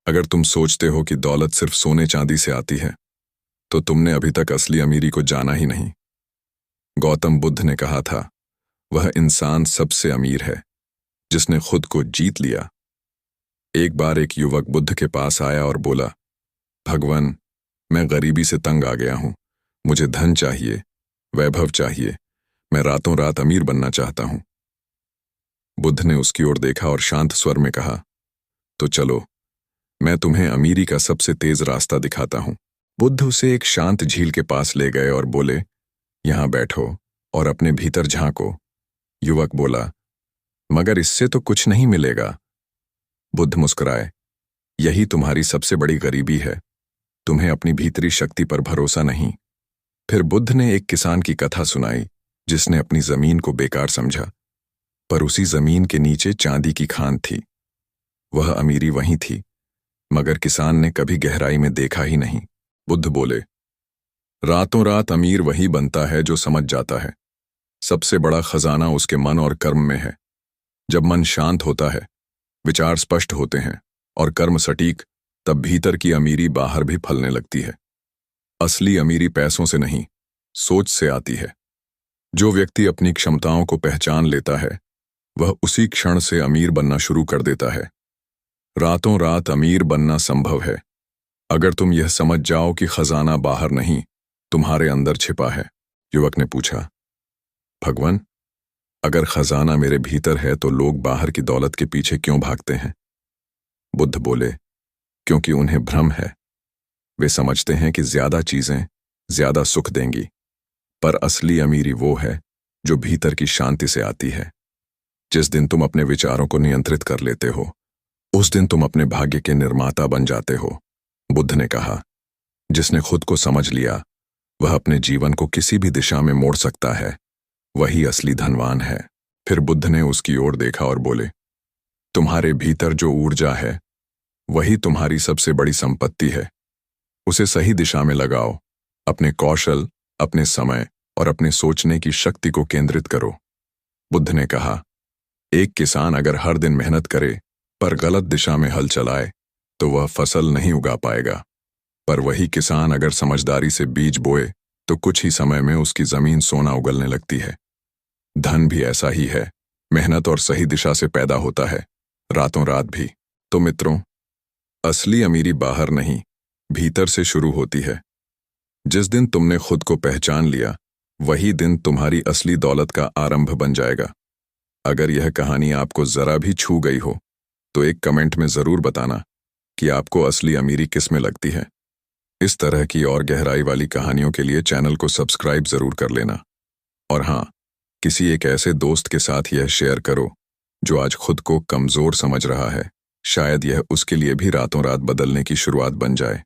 अगर तुम सोचते हो कि दौलत सिर्फ सोने चांदी से आती है, तो तुमने अभी तक असली अमीरी को जाना ही नहीं। गौतम बुद्ध ने कहा था, वह इंसान सबसे अमीर है जिसने खुद को जीत लिया। एक बार एक युवक बुद्ध के पास आया और बोला, भगवान, मैं गरीबी से तंग आ गया हूं। मुझे धन चाहिए, वैभव चाहिए। मैं रातों रात अमीर बनना चाहता हूं। बुद्ध ने उसकी ओर देखा और शांत स्वर में कहा, तो चलो, मैं तुम्हें अमीरी का सबसे तेज रास्ता दिखाता हूं। बुद्ध उसे एक शांत झील के पास ले गए और बोले, यहां बैठो और अपने भीतर झांको। युवक बोला, मगर इससे तो कुछ नहीं मिलेगा। बुद्ध मुस्कुराए, यही तुम्हारी सबसे बड़ी गरीबी है। तुम्हें अपनी भीतरी शक्ति पर भरोसा नहीं। फिर बुद्ध ने एक किसान की कथा सुनाई जिसने अपनी जमीन को बेकार समझा, पर उसी जमीन के नीचे चांदी की खान थी। वह अमीरी वहीं थी, मगर किसान ने कभी गहराई में देखा ही नहीं। बुद्ध बोले, रातों रात अमीर वही बनता है जो समझ जाता है सबसे बड़ा खजाना उसके मन और कर्म में है। जब मन शांत होता है, विचार स्पष्ट होते हैं और कर्म सटीक, तब भीतर की अमीरी बाहर भी फलने लगती है। असली अमीरी पैसों से नहीं, सोच से आती है। जो व्यक्ति अपनी क्षमताओं को पहचान लेता है, वह उसी क्षण से अमीर बनना शुरू कर देता है। रातों रात अमीर बनना संभव है, अगर तुम यह समझ जाओ कि खजाना बाहर नहीं, तुम्हारे अंदर छिपा है। युवक ने पूछा, भगवान, अगर खजाना मेरे भीतर है तो लोग बाहर की दौलत के पीछे क्यों भागते हैं? बुद्ध बोले, क्योंकि उन्हें भ्रम है। वे समझते हैं कि ज्यादा चीजें ज्यादा सुख देंगी, पर असली अमीरी वो है जो भीतर की शांति से आती है। जिस दिन तुम अपने विचारों को नियंत्रित कर लेते हो, उस दिन तुम अपने भाग्य के निर्माता बन जाते हो। बुद्ध ने कहा, जिसने खुद को समझ लिया, वह अपने जीवन को किसी भी दिशा में मोड़ सकता है। वही असली धनवान है। फिर बुद्ध ने उसकी ओर देखा और बोले, तुम्हारे भीतर जो ऊर्जा है, वही तुम्हारी सबसे बड़ी संपत्ति है। उसे सही दिशा में लगाओ। अपने कौशल, अपने समय और अपने सोचने की शक्ति को केंद्रित करो। बुद्ध ने कहा, एक किसान अगर हर दिन मेहनत करे पर गलत दिशा में हल चलाए, तो वह फसल नहीं उगा पाएगा। पर वही किसान अगर समझदारी से बीज बोए, तो कुछ ही समय में उसकी जमीन सोना उगलने लगती है। धन भी ऐसा ही है, मेहनत और सही दिशा से पैदा होता है, रातों रात भी। तो मित्रों, असली अमीरी बाहर नहीं, भीतर से शुरू होती है। जिस दिन तुमने खुद को पहचान लिया, वही दिन तुम्हारी असली दौलत का आरंभ बन जाएगा। अगर यह कहानी आपको जरा भी छू गई हो, तो एक कमेंट में जरूर बताना कि आपको असली अमीरी किस में लगती है। इस तरह की और गहराई वाली कहानियों के लिए चैनल को सब्सक्राइब जरूर कर लेना। और हाँ, किसी एक ऐसे दोस्त के साथ यह शेयर करो जो आज खुद को कमजोर समझ रहा है। शायद यह उसके लिए भी रातों रात बदलने की शुरुआत बन जाए।